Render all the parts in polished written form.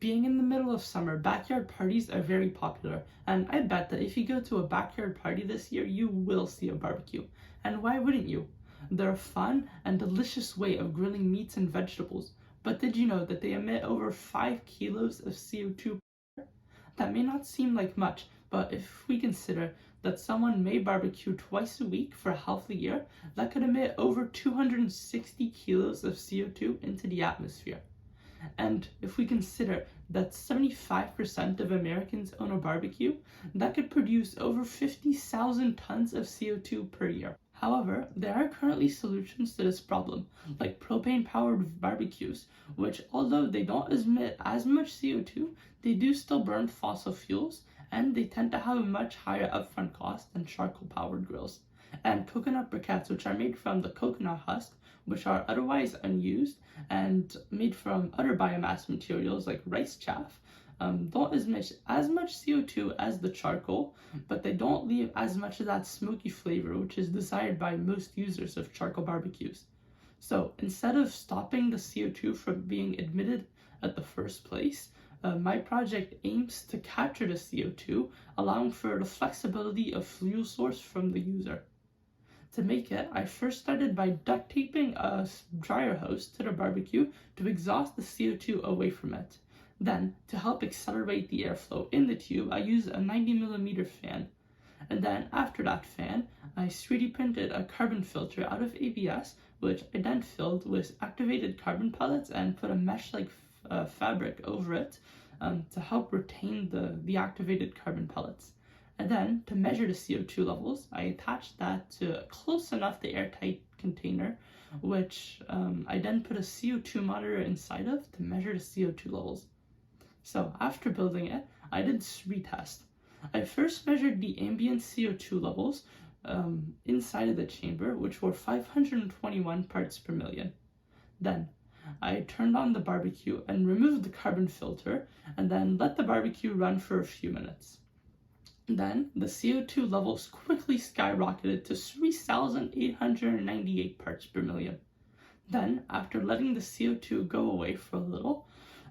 Being in the middle of summer, backyard parties are very popular, and I bet that if you go to a backyard party this year, you will see a barbecue. And why wouldn't you? They're a fun and delicious way of grilling meats and vegetables, but did you know that they emit over 5 kilos of CO2? That may not seem like much, but if we consider that someone may barbecue twice a week for a healthy year, that could emit over 260 kilos of CO2 into the atmosphere. And if we consider that 75% of Americans own a barbecue, that could produce over 50,000 tons of CO2 per year. However, there are currently solutions to this problem, like propane-powered barbecues, which although they don't emit as much CO2, they do still burn fossil fuels, and they tend to have a much higher upfront cost than charcoal-powered grills. And coconut briquettes, which are made from the coconut husk, which are otherwise unused and made from other biomass materials like rice chaff, don't emit as much CO2 as the charcoal, but they don't leave as much of that smoky flavor which is desired by most users of charcoal barbecues. So instead of stopping the CO2 from being emitted at the first place, my project aims to capture the CO2, allowing for the flexibility of fuel source from the user. To make it, I first started by duct taping a dryer hose to the barbecue to exhaust the CO2 away from it. Then, to help accelerate the airflow in the tube, I used a 90mm fan. And then, after that fan, I 3D printed a carbon filter out of ABS, which I then filled with activated carbon pellets and put a mesh-like fabric over it to help retain the activated carbon pellets. And then, to measure the CO2 levels, I attached that to close enough the airtight container, which I then put a CO2 monitor inside of to measure the CO2 levels. So after building it, I did 3 tests. I first measured the ambient CO2 levels inside of the chamber, which were 521 parts per million. Then I turned on the barbecue and removed the carbon filter, and then let the barbecue run for a few minutes. Then the CO2 levels quickly skyrocketed to 3,898 parts per million. Then, after letting the CO2 go away for a little,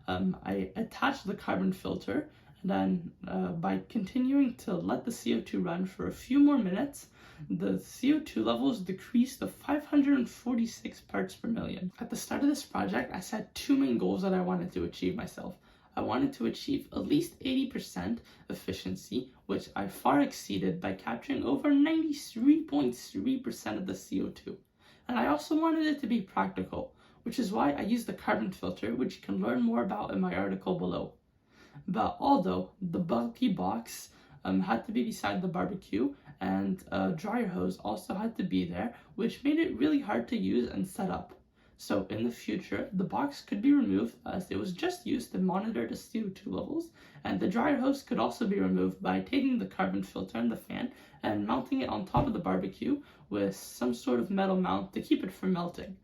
I attached the carbon filter, and then by continuing to let the CO2 run for a few more minutes, the CO2 levels decreased to 546 parts per million. At the start of this project, I set 2 main goals that I wanted to achieve myself. I wanted to achieve at least 80% efficiency, which I far exceeded by capturing over 93.3% of the CO2. And I also wanted it to be practical, which is why I used the carbon filter, which you can learn more about in my article below. But although the bulky box had to be beside the barbecue, and a dryer hose also had to be there, which made it really hard to use and set up. So in the future, the box could be removed as it was just used to monitor the CO2 levels, and the dryer hose could also be removed by taking the carbon filter and the fan and mounting it on top of the barbecue with some sort of metal mount to keep it from melting.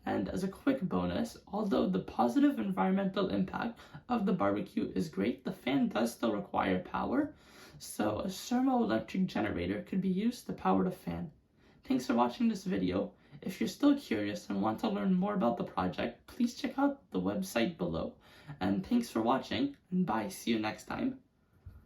And as a quick bonus, although the positive environmental impact of the barbecue is great, the fan does still require power, so a thermoelectric generator could be used to power the fan. Thanks for watching this video. If you're still curious and want to learn more about the project, please check out the website below. And thanks for watching, and bye, see you next time.